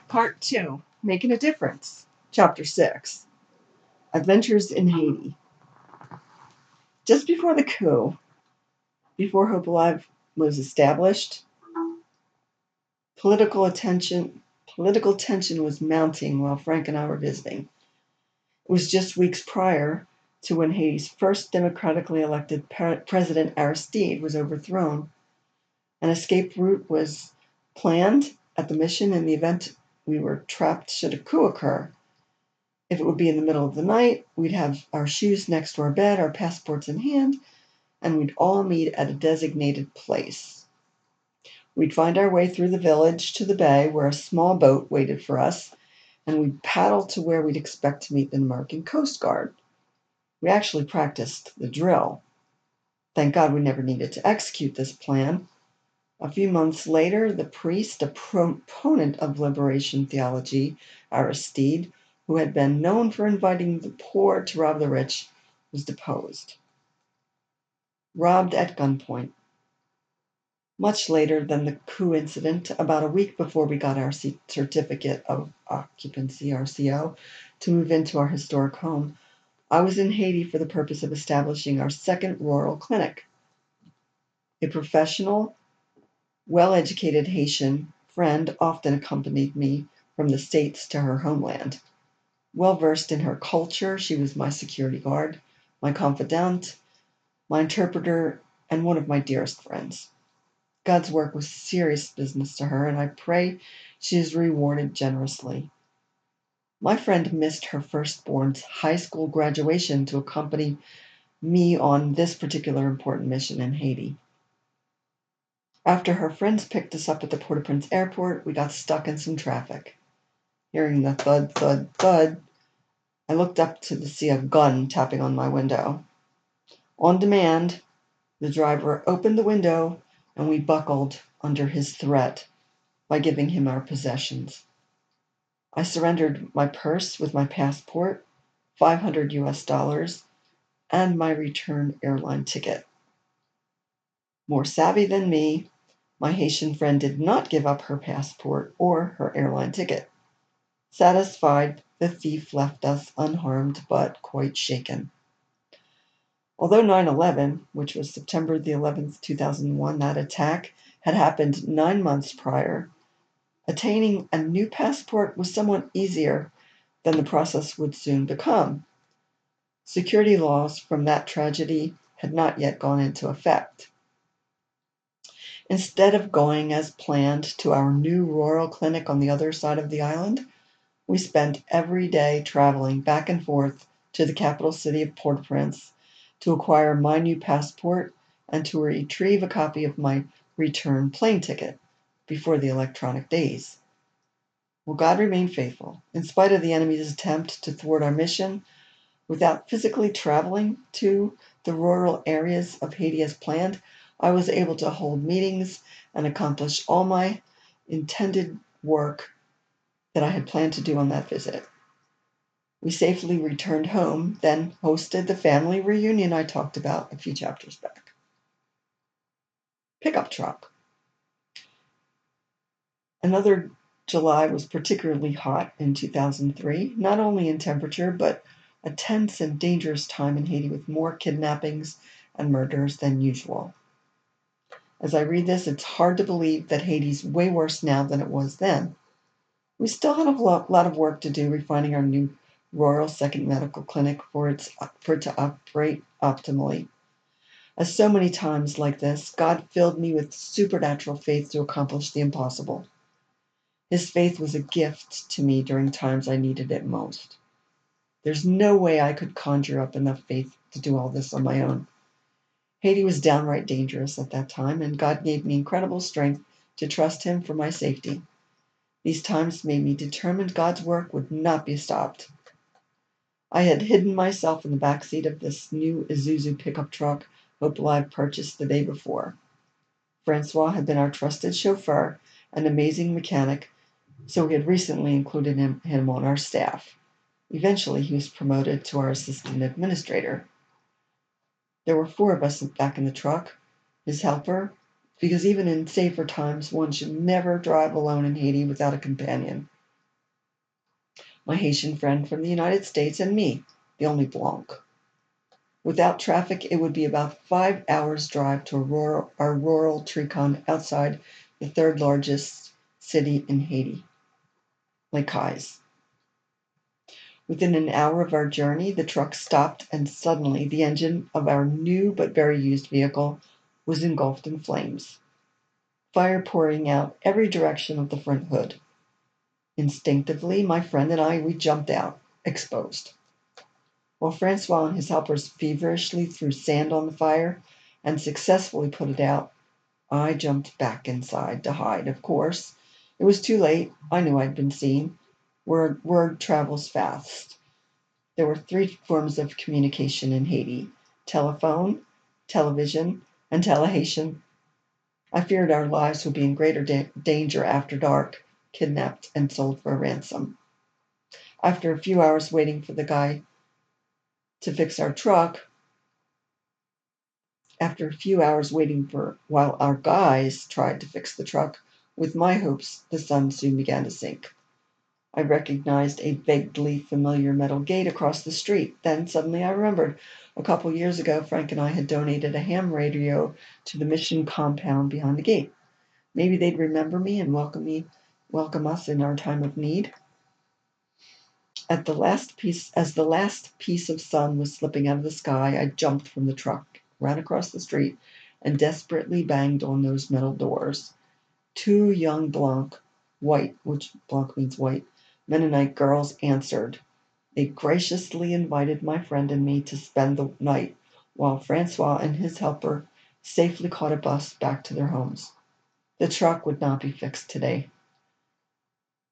Part 2, Making a Difference. Chapter 6, Adventures in Haiti. Just before the coup, before Hope Alive was established, political attention political tension was mounting while Frank and I were visiting. It was just weeks prior to when Haiti's first democratically elected president Aristide was overthrown. An escape route was planned at the mission in the event we were trapped should a coup occur. If it would be in the middle of the night, we'd have our shoes next to our bed, our passports in hand, and we'd all meet at a designated place. We'd find our way through the village to the bay where a small boat waited for us, and we'd paddle to where we'd expect to meet the American Coast Guard. We actually practiced the drill. Thank God we never needed to execute this plan. A few months later, the priest, a proponent of liberation theology, Aristide, who had been known for inviting the poor to rob the rich, was deposed. Robbed at gunpoint. Much later than the coup incident, about a week before we got our certificate of occupancy, RCO, to move into our historic home, I was in Haiti for the purpose of establishing our second rural clinic. A professional, well-educated Haitian friend often accompanied me from the States to her homeland. Well-versed in her culture, she was my security guard, my confidant, my interpreter, and one of my dearest friends. God's work was serious business to her, and I pray she is rewarded generously. My friend missed her firstborn's high school graduation to accompany me on this particular important mission in Haiti. After her friends picked us up at the Port-au-Prince airport, we got stuck in some traffic. Hearing the thud, thud, thud, I looked up to see a gun tapping on my window. On demand, the driver opened the window and we buckled under his threat by giving him our possessions. I surrendered my purse with my passport, 500 US dollars, and my return airline ticket. More savvy than me, my Haitian friend did not give up her passport or her airline ticket. Satisfied, the thief left us unharmed but quite shaken. Although 9/11, which was September the 11th, 2001, that attack had happened 9 months prior, attaining a new passport was somewhat easier than the process would soon become. Security laws from that tragedy had not yet gone into effect. Instead of going as planned to our new rural clinic on the other side of the island, we spent every day traveling back and forth to the capital city of Port-au-Prince to acquire my new passport and to retrieve a copy of my return plane ticket before the electronic days. Well, God remained faithful. In spite of the enemy's attempt to thwart our mission, without physically traveling to the rural areas of Haiti as planned, I was able to hold meetings and accomplish all my intended work that I had planned to do on that visit. We safely returned home, then hosted the family reunion I talked about a few chapters back. Pickup truck. Another July was particularly hot in 2003, not only in temperature, but a tense and dangerous time in Haiti with more kidnappings and murders than usual. As I read this, it's hard to believe that Haiti's way worse now than it was then. We still have a lot of work to do refining our new rural second medical clinic for it to operate optimally. As so many times like this, God filled me with supernatural faith to accomplish the impossible. His faith was a gift to me during times I needed it most. There's no way I could conjure up enough faith to do all this on my own. Haiti was downright dangerous at that time, and God gave me incredible strength to trust Him for my safety. These times made me determined God's work would not be stopped. I had hidden myself in the back seat of this new Isuzu pickup truck Hope Alive purchased the day before. Francois had been our trusted chauffeur, an amazing mechanic, so we had recently included him on our staff. Eventually, he was promoted to our assistant administrator. There were 4 of us back in the truck, his helper, because even in safer times, one should never drive alone in Haiti without a companion. my Haitian friend from the United States, and me, the only Blanc. Without traffic, it would be about 5 hours' drive to our rural Tricon outside the third largest city in Haiti, Les Cayes. Within an hour of our journey, the truck stopped, and suddenly the engine of our new but very used vehicle was engulfed in flames, fire pouring out every direction of the front hood. Instinctively, my friend and we jumped out, exposed. While Francois and his helpers feverishly threw sand on the fire and successfully put it out, I jumped back inside to hide, of course. It was too late. I knew I'd been seen. Word travels fast. There were three forms of communication in Haiti: telephone, television, and telehaitian. I feared our lives would be in greater danger after dark, kidnapped and sold for a ransom. After a few hours waiting for the guy to fix our truck, while our guys tried to fix the truck, with my hopes, the sun soon began to sink. I recognized a vaguely familiar metal gate across the street. Then suddenly I remembered. A couple years ago, Frank and I had donated a ham radio to the mission compound behind the gate. Maybe they'd remember me and welcome us in our time of need. As the last piece of sun was slipping out of the sky, I jumped from the truck, ran across the street, and desperately banged on those metal doors. Two young white, which Blanc means white, Mennonite girls answered. They graciously invited my friend and me to spend the night, while Francois and his helper safely caught a bus back to their homes. The truck would not be fixed today.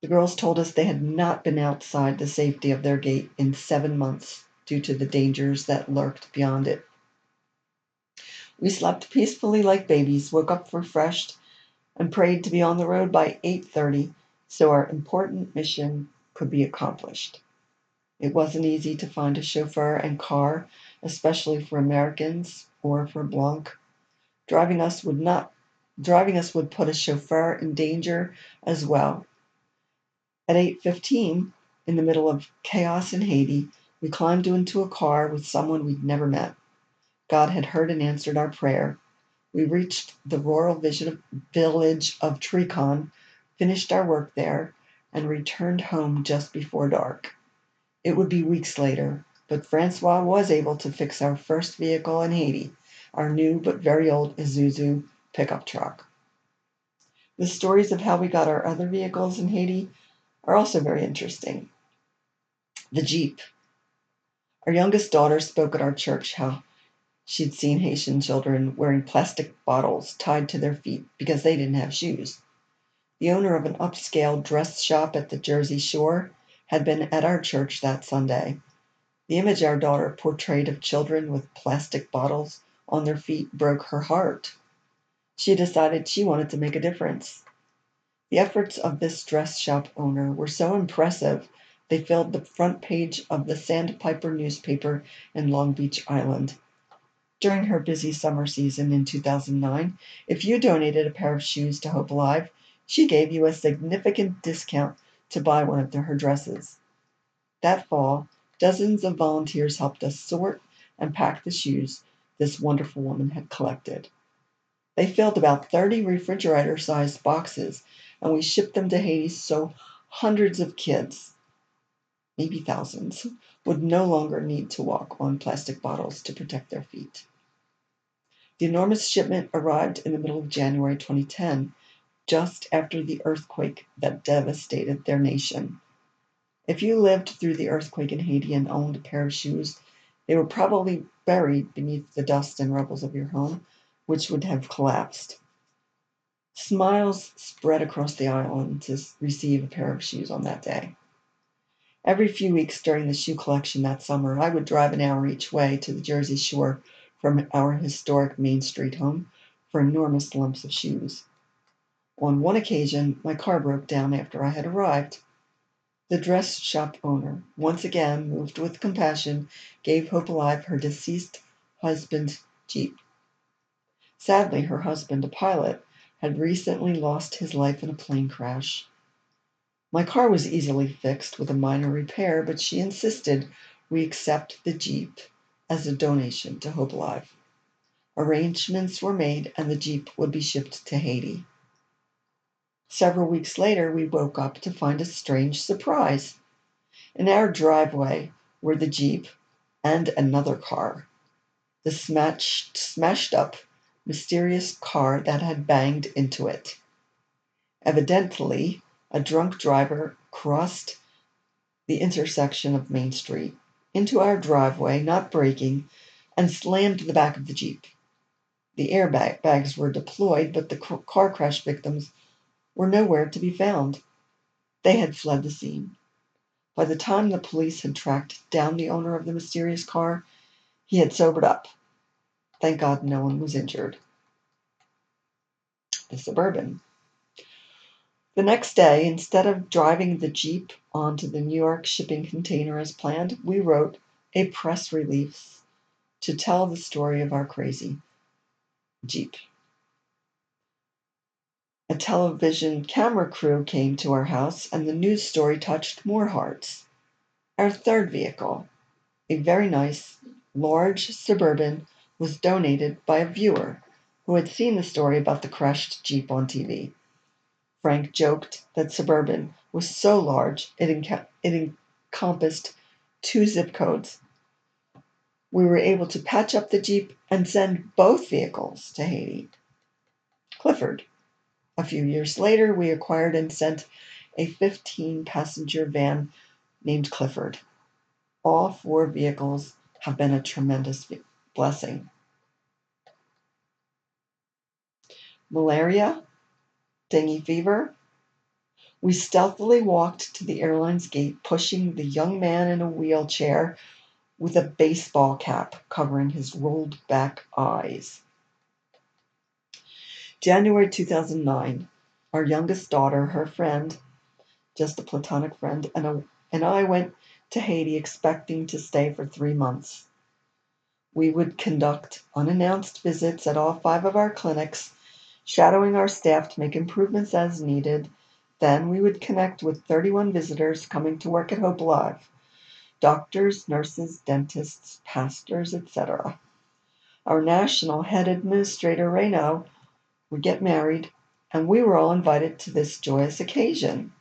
The girls told us they had not been outside the safety of their gate in 7 months due to the dangers that lurked beyond it. We slept peacefully like babies, woke up refreshed, and prayed to be on the road by 8:30 so our important mission could be accomplished. It wasn't easy to find a chauffeur and car, especially for Americans or for Blanc. Driving us would put a chauffeur in danger as well. At 8:15, in the middle of chaos in Haiti, we climbed into a car with someone we'd never met. God had heard and answered our prayer. We reached the rural village of Tricon, finished our work there, and returned home just before dark. It would be weeks later, but Francois was able to fix our first vehicle in Haiti, our new but very old Isuzu pickup truck. The stories of how we got our other vehicles in Haiti are also very interesting. The Jeep. Our youngest daughter spoke at our church how she'd seen Haitian children wearing plastic bottles tied to their feet because they didn't have shoes. The owner of an upscale dress shop at the Jersey Shore had been at our church that Sunday. The image our daughter portrayed of children with plastic bottles on their feet broke her heart. She decided she wanted to make a difference. The efforts of this dress shop owner were so impressive, they filled the front page of the Sandpiper newspaper in Long Beach Island. During her busy summer season in 2009, if you donated a pair of shoes to Hope Alive, she gave you a significant discount to buy one of her dresses. That fall, dozens of volunteers helped us sort and pack the shoes this wonderful woman had collected. They filled about 30 refrigerator-sized boxes, and we shipped them to Haiti so hundreds of kids, maybe thousands, would no longer need to walk on plastic bottles to protect their feet. The enormous shipment arrived in the middle of January 2010, just after the earthquake that devastated their nation. If you lived through the earthquake in Haiti and owned a pair of shoes, they were probably buried beneath the dust and rubble of your home, which would have collapsed. Smiles spread across the island to receive a pair of shoes on that day. Every few weeks during the shoe collection that summer, I would drive an hour each way to the Jersey Shore from our historic Main Street home for enormous lumps of shoes. On one occasion, my car broke down after I had arrived. The dress shop owner, once again moved with compassion, gave Hope Alive her deceased husband's Jeep. Sadly, her husband, a pilot, had recently lost his life in a plane crash. My car was easily fixed with a minor repair, but she insisted we accept the Jeep as a donation to Hope Alive. Arrangements were made, and the Jeep would be shipped to Haiti. Several weeks later, we woke up to find a strange surprise. In our driveway were the Jeep and another car, the smashed up, mysterious car that had banged into it. Evidently, a drunk driver crossed the intersection of Main Street into our driveway, not braking, and slammed the back of the Jeep. The airbags were deployed, but the car crash victims were nowhere to be found. They had fled the scene. By the time the police had tracked down the owner of the mysterious car, he had sobered up. Thank God no one was injured. The Suburban. The next day, instead of driving the Jeep onto the New York shipping container as planned, we wrote a press release to tell the story of our crazy Jeep. A television camera crew came to our house, and the news story touched more hearts. Our third vehicle, a very nice, large Suburban, was donated by a viewer who had seen the story about the crashed Jeep on TV. Frank joked that Suburban was so large it encompassed 2 zip codes. We were able to patch up the Jeep and send both vehicles to Haiti. Clifford. A few years later, we acquired and sent a 15-passenger van named Clifford. All 4 vehicles have been a tremendous blessing. Malaria, dengue fever. We stealthily walked to the airline's gate, pushing the young man in a wheelchair with a baseball cap covering his rolled back eyes. January 2009. Our youngest daughter, her friend, just a platonic friend, and I went to Haiti expecting to stay for 3 months. We would conduct unannounced visits at all 5 of our clinics, shadowing our staff to make improvements as needed. Then we would connect with 31 visitors coming to work at Hope Alive: doctors, nurses, dentists, pastors, etc. Our national head administrator, Reno, would get married, and we were all invited to this joyous occasion.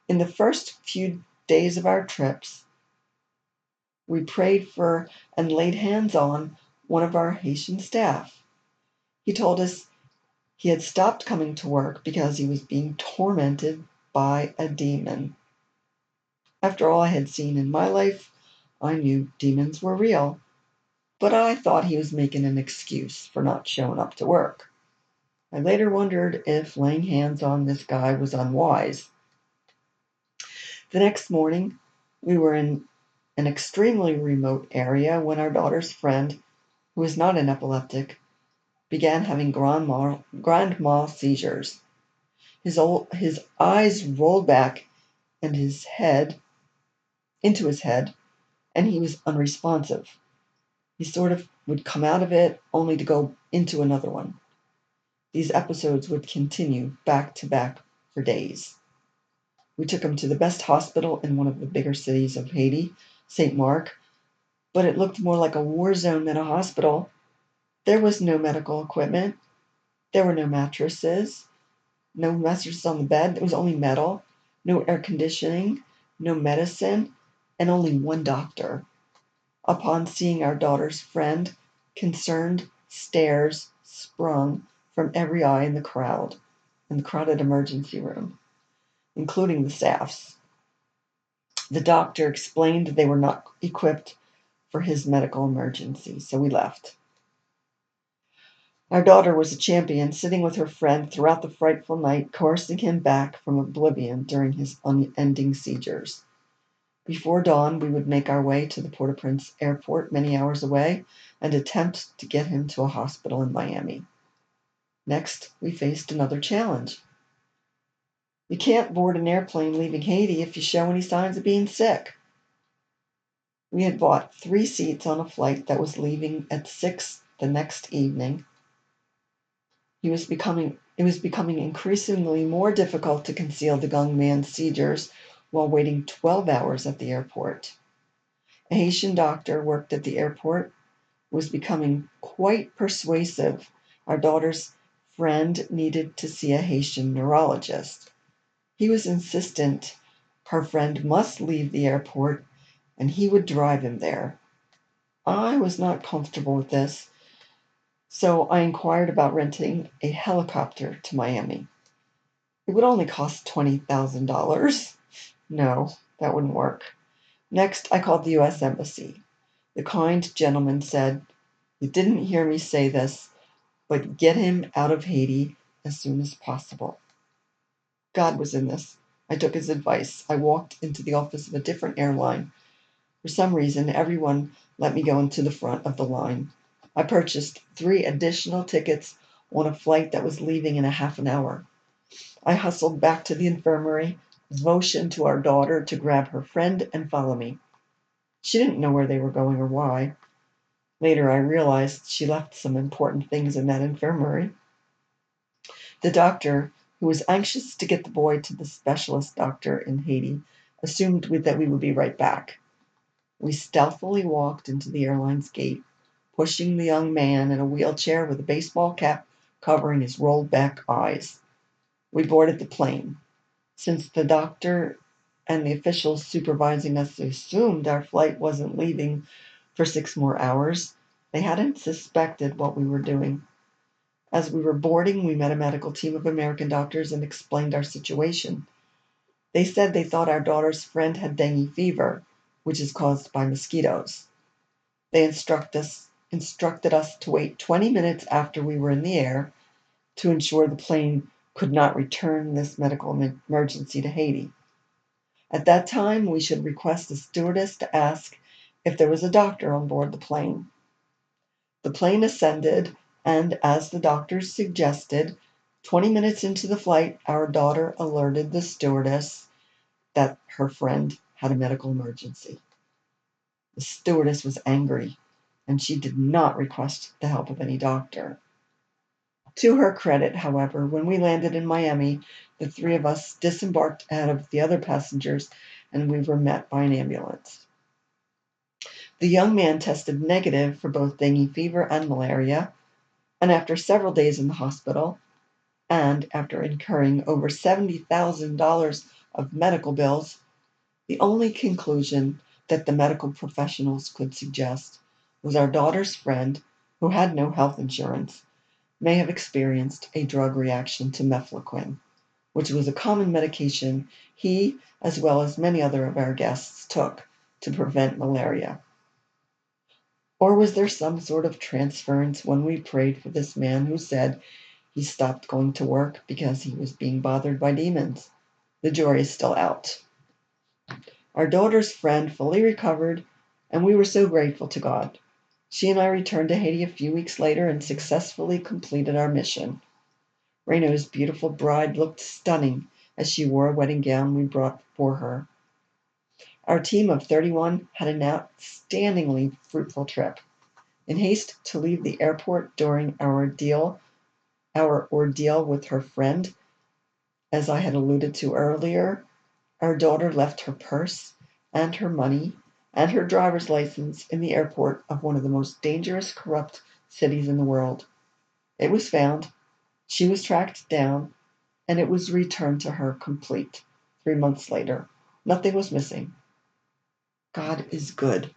In the first few days of our trips, we prayed for and laid hands on one of our Haitian staff. He told us he had stopped coming to work because he was being tormented by a demon. After all I had seen in my life, I knew demons were real, but I thought he was making an excuse for not showing up to work. I later wondered if laying hands on this guy was unwise. The next morning, we were in an extremely remote area when our daughter's friend, who was not an epileptic, began having grand mal seizures. His eyes rolled back and into his head, and he was unresponsive. He sort of would come out of it only to go into another one. These episodes would continue back to back for days. We took him to the best hospital in one of the bigger cities of Haiti, St. Mark, but it looked more like a war zone than a hospital. There was no medical equipment. There were no mattresses on the bed. It was only metal, no air conditioning, no medicine, and only one doctor. Upon seeing our daughter's friend, concerned stares sprung from every eye in the crowded emergency room, including the staff's. The doctor explained they were not equipped for his medical emergency, so we left. Our daughter was a champion, sitting with her friend throughout the frightful night, coercing him back from oblivion during his unending seizures. Before dawn, we would make our way to the Port-au-Prince airport, many hours away, and attempt to get him to a hospital in Miami. Next, we faced another challenge. You can't board an airplane leaving Haiti if you show any signs of being sick. We had bought 3 seats on a flight that was leaving at 6 the next evening. It was becoming increasingly more difficult to conceal the young man's seizures while waiting 12 hours at the airport. A Haitian doctor worked at the airport, was becoming quite persuasive. Our daughter's friend needed to see a Haitian neurologist. He was insistent her friend must leave the airport and he would drive him there. I was not comfortable with this, so I inquired about renting a helicopter to Miami. It would only cost $20,000. No, that wouldn't work. Next, I called the U.S. Embassy. The kind gentleman said, "You didn't hear me say this, but get him out of Haiti as soon as possible." God was in this. I took his advice. I walked into the office of a different airline. For some reason, everyone let me go into the front of the line. I purchased 3 additional tickets on a flight that was leaving in a half an hour. I hustled back to the infirmary, motioned to our daughter to grab her friend and follow me. She didn't know where they were going or why. Later, I realized she left some important things in that infirmary. The doctor, who was anxious to get the boy to the specialist doctor in Haiti, assumed that we would be right back. We stealthily walked into the airline's gate, pushing the young man in a wheelchair with a baseball cap covering his rolled back eyes. We boarded the plane. Since the doctor and the officials supervising us assumed our flight wasn't leaving for 6 more hours, they hadn't suspected what we were doing. As we were boarding, we met a medical team of American doctors and explained our situation. They said they thought our daughter's friend had dengue fever, which is caused by mosquitoes. They instructed us to wait 20 minutes after we were in the air to ensure the plane could not return this medical emergency to Haiti. At that time, we should request the stewardess to ask if there was a doctor on board the plane. The plane ascended, and as the doctors suggested, 20 minutes into the flight, our daughter alerted the stewardess that her friend had a medical emergency. The stewardess was angry, and she did not request the help of any doctor. To her credit, however, when we landed in Miami, the 3 of us disembarked ahead of the other passengers, and we were met by an ambulance. The young man tested negative for both dengue fever and malaria, and after several days in the hospital, and after incurring over $70,000 of medical bills, the only conclusion that the medical professionals could suggest was our daughter's friend, who had no health insurance, may have experienced a drug reaction to mefloquine, which was a common medication he, as well as many other of our guests, took to prevent malaria. Or was there some sort of transference when we prayed for this man who said he stopped going to work because he was being bothered by demons? The jury is still out. Our daughter's friend fully recovered, and we were so grateful to God. She and I returned to Haiti a few weeks later and successfully completed our mission. Reno's beautiful bride looked stunning as she wore a wedding gown we brought for her. Our team of 31 had an outstandingly fruitful trip. In haste to leave the airport during our ordeal with her friend, as I had alluded to earlier, our daughter left her purse and her money and her driver's license in the airport of one of the most dangerous, corrupt cities in the world. It was found, she was tracked down, and it was returned to her complete 3 months later. Nothing was missing. God is good.